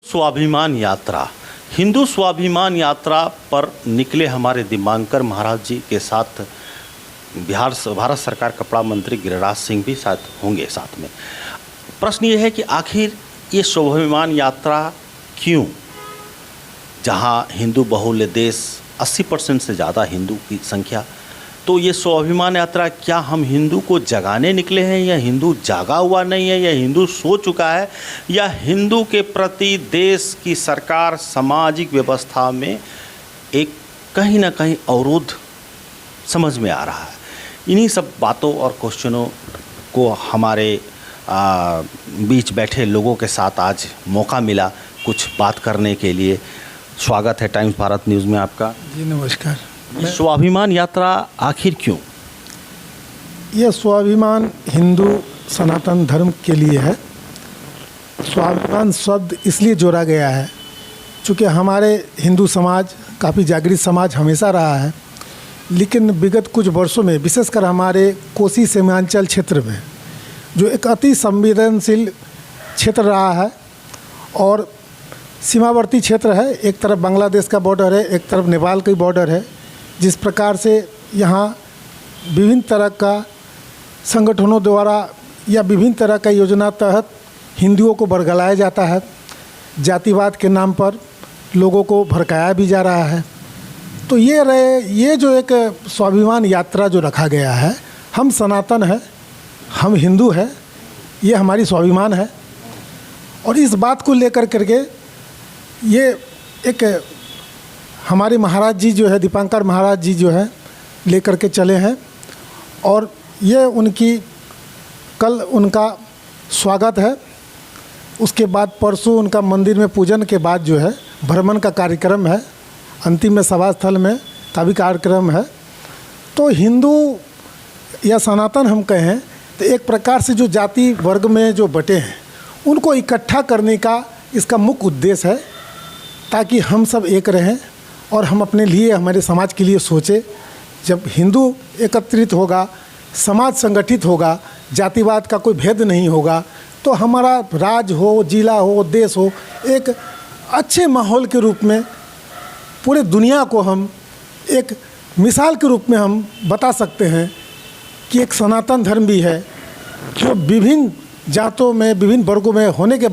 स्वाभिमान यात्रा, हिंदू स्वाभिमान यात्रा पर निकले हमारे दीपांकर महाराज जी के साथ भारत सरकार कपड़ा मंत्री गिरिराज सिंह भी साथ होंगे साथ में। प्रश्न ये है कि आखिर ये स्वाभिमान यात्रा क्यों, जहां हिंदू बहुल्य देश 80% से ज़्यादा हिंदू की संख्या, तो ये स्वाभिमान यात्रा क्या हम हिंदू को जगाने निकले हैं, या हिंदू जागा हुआ नहीं है, या हिंदू सो चुका है, या हिंदू के प्रति देश की सरकार सामाजिक व्यवस्था में एक कहीं ना कहीं अवरोध समझ में आ रहा है। इन्हीं सब बातों और क्वेश्चनों को हमारे बीच बैठे लोगों के साथ आज मौका मिला कुछ बात करने के लिए। स्वागत है टाइम्स भारत न्यूज़ में आपका। जी नमस्कार। स्वाभिमान यात्रा आखिर क्यों? यह स्वाभिमान हिंदू सनातन धर्म के लिए है। स्वाभिमान शब्द इसलिए जोड़ा गया है चूँकि हमारे हिंदू समाज काफ़ी जागृत समाज हमेशा रहा है, लेकिन विगत कुछ वर्षों में विशेषकर हमारे कोसी सीमांचल क्षेत्र में जो एक अति संवेदनशील क्षेत्र रहा है और सीमावर्ती क्षेत्र है, एक तरफ बांग्लादेश का बॉर्डर है, एक तरफ नेपाल का बॉर्डर है, जिस प्रकार से यहाँ विभिन्न तरह का संगठनों द्वारा या विभिन्न तरह का योजना तहत हिंदुओं को बरगलाया जाता है, जातिवाद के नाम पर लोगों को भड़काया भी जा रहा है। तो ये जो एक स्वाभिमान यात्रा जो रखा गया है, हम सनातन हैं, हम हिंदू हैं, ये हमारी स्वाभिमान है। और इस बात को लेकर करके ये एक हमारे महाराज जी जो है, दीपांकर महाराज जी जो है लेकर के चले हैं, और ये कल उनका स्वागत है। उसके बाद परसों उनका मंदिर में पूजन के बाद जो है भ्रमण का कार्यक्रम है, अंतिम में सभा स्थल में का भी कार्यक्रम है। तो हिंदू या सनातन हम कहें तो एक प्रकार से जो जाति वर्ग में जो बटे हैं उनको इकट्ठा करने का इसका मुख्य उद्देश्य है, ताकि हम सब एक रहें और हम अपने लिए, हमारे समाज के लिए सोचें। जब हिंदू एकत्रित होगा, समाज संगठित होगा, जातिवाद का कोई भेद नहीं होगा, तो हमारा राज्य हो, जिला हो, देश हो, एक अच्छे माहौल के रूप में पूरे दुनिया को हम एक मिसाल के रूप में हम बता सकते हैं कि एक सनातन धर्म भी है जो विभिन्न जातों में, विभिन्न वर्गों में होने के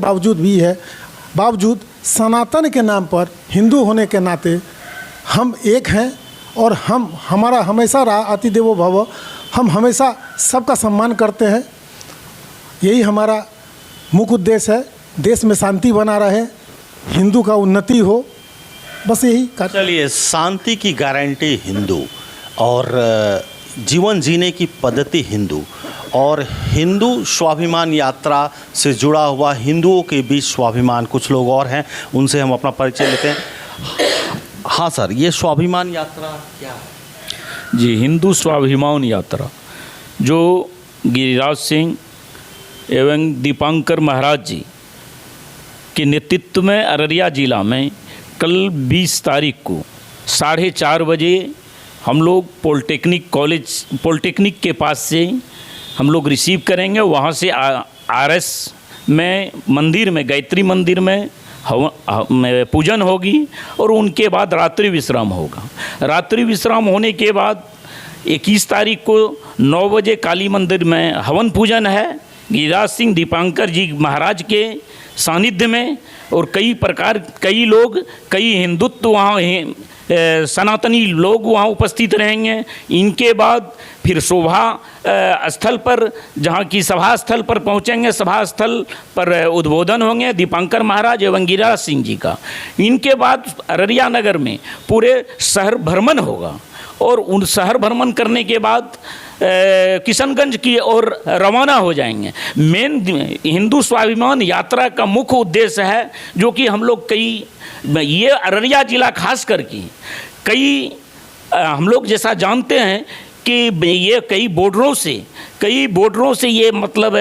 बावजूद सनातन के नाम पर हिंदू होने के नाते हम एक हैं, और हमारा हमेशा रहा अति देवो भव, हम हमेशा सबका सम्मान करते हैं। यही हमारा मुख्य उद्देश्य है, देश में शांति बना रहे, हिंदू का उन्नति हो, बस यही। चलिए, शांति की गारंटी हिंदू और जीवन जीने की पद्धति हिंदू, और हिंदू स्वाभिमान यात्रा से जुड़ा हुआ हिंदुओं के बीच स्वाभिमान, कुछ लोग और हैं, उनसे हम अपना परिचय लेते हैं। हाँ सर, ये स्वाभिमान यात्रा क्या है? जी, हिंदू स्वाभिमान यात्रा जो गिरिराज सिंह एवं दीपांकर महाराज जी के नेतृत्व में अररिया जिला में कल 20 तारीख को 4:30 बजे हम लोग पॉलिटेक्निक के पास से हम लोग रिसीव करेंगे। वहाँ से RS में मंदिर में, गायत्री मंदिर में पूजन होगी, और उनके बाद रात्रि विश्राम होगा। रात्रि विश्राम होने के बाद 21 तारीख को 9 बजे काली मंदिर में हवन पूजन है, गिरिराज सिंह दीपांकर जी महाराज के सानिध्य में, और कई लोग, कई हिंदुत्व वहाँ सनातनी लोग वहाँ उपस्थित रहेंगे। इनके बाद फिर शोभा स्थल पर, जहाँ की सभा स्थल पर पहुँचेंगे, सभा स्थल पर उद्बोधन होंगे दीपांकर महाराज एवं गिरिराज सिंह जी का। इनके बाद अररिया नगर में पूरे शहर भ्रमण होगा, और उन शहर भ्रमण करने के बाद किशनगंज की ओर रवाना हो जाएंगे। मेन हिंदू स्वाभिमान यात्रा का मुख्य उद्देश्य है, जो कि हम लोग ये अररिया जिला खास करके हम लोग जैसा जानते हैं कि ये कई बॉर्डरों से ये मतलब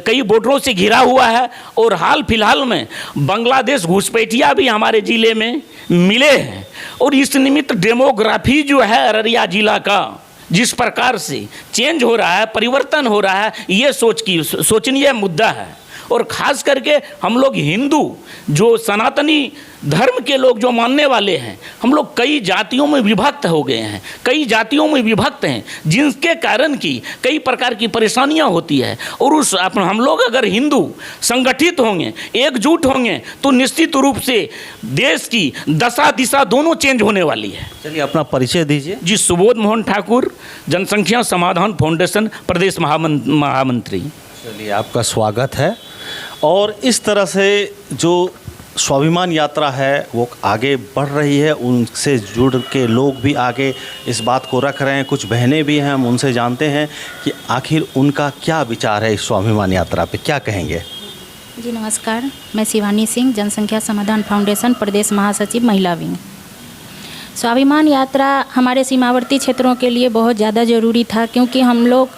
कई बॉर्डरों से घिरा हुआ है, और हाल फिलहाल में बांग्लादेश घुसपैठिया भी हमारे ज़िले में मिले हैं। और इस निमित्त डेमोग्राफी जो है अररिया जिला का जिस प्रकार से चेंज हो रहा है, परिवर्तन हो रहा है, ये सोचनीय मुद्दा है। और ख़ास करके हम लोग हिंदू जो सनातनी धर्म के लोग जो मानने वाले हैं, हम लोग कई जातियों में विभक्त हो गए हैं, कई जातियों में विभक्त हैं, जिनके कारण की कई प्रकार की परेशानियां होती है। और उस हम लोग अगर हिंदू संगठित होंगे, एकजुट होंगे, तो निश्चित रूप से देश की दशा दिशा दोनों चेंज होने वाली है। चलिए अपना परिचय दीजिए। जी, सुबोध मोहन ठाकुर, जनसंख्या समाधान फाउंडेशन प्रदेश महामंत्री। चलिए आपका स्वागत है। और इस तरह से जो स्वाभिमान यात्रा है वो आगे बढ़ रही है, उनसे जुड़ के लोग भी आगे इस बात को रख रहे हैं। कुछ बहनें भी हैं, हम उनसे जानते हैं कि आखिर उनका क्या विचार है इस स्वाभिमान यात्रा पे, क्या कहेंगे। जी नमस्कार, मैं शिवानी सिंह, जनसंख्या समाधान फाउंडेशन प्रदेश महासचिव महिला विंग। स्वाभिमान यात्रा हमारे सीमावर्ती क्षेत्रों के लिए बहुत ज़्यादा ज़रूरी था, क्योंकि हम लोग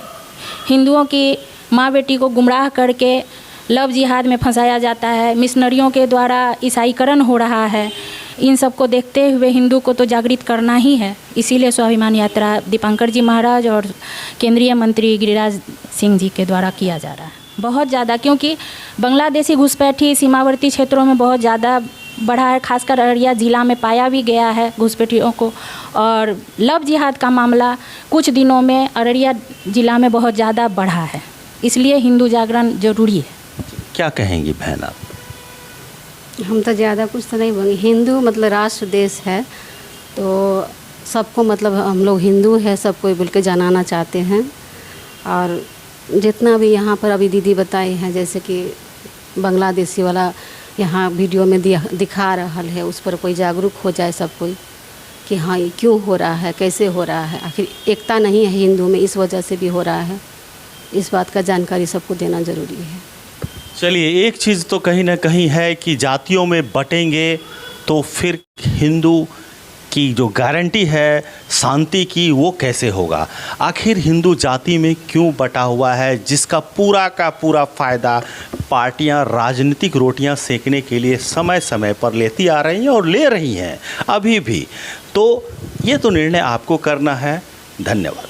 हिंदुओं की माँ बेटी को गुमराह करके लव जिहाद में फंसाया जाता है, मिशनरियों के द्वारा ईसाईकरण हो रहा है। इन सब को देखते हुए हिंदू को तो जागृत करना ही है, इसीलिए स्वाभिमान यात्रा दीपांकर जी महाराज और केंद्रीय मंत्री गिरिराज सिंह जी के द्वारा किया जा रहा है बहुत ज़्यादा, क्योंकि बांग्लादेशी घुसपैठी सीमावर्ती क्षेत्रों में बहुत ज़्यादा बढ़ा है। खासकर अररिया ज़िला में पाया भी गया है घुसपैठियों को, और लव जिहाद का मामला कुछ दिनों में अररिया ज़िला में बहुत ज़्यादा बढ़ा है, इसलिए हिंदू जागरण जरूरी है। क्या कहेंगी बहन आप। हम तो ज़्यादा कुछ तो नहीं बोलेंगे। हिंदू मतलब राष्ट्र देश है, तो सबको मतलब हम लोग हिंदू है सबको बोल के जनाना चाहते हैं। और जितना भी यहाँ पर अभी दीदी बताई हैं, जैसे कि बांग्लादेशी वाला यहाँ वीडियो में दिखा रहा है, उस पर कोई जागरूक हो जाए सब कोई कि हाँ ये क्यों हो रहा है, कैसे हो रहा है, आखिर एकता नहीं है हिंदू में, इस वजह से भी हो रहा है। इस बात का जानकारी सबको देना ज़रूरी है। चलिए एक चीज़ तो कहीं ना कहीं है कि जातियों में बटेंगे तो फिर हिंदू की जो गारंटी है शांति की वो कैसे होगा। आखिर हिंदू जाति में क्यों बटा हुआ है, जिसका पूरा का पूरा फ़ायदा पार्टियां राजनीतिक रोटियां सेकने के लिए समय समय पर लेती आ रही हैं और ले रही हैं अभी भी। तो ये तो निर्णय आपको करना है। धन्यवाद।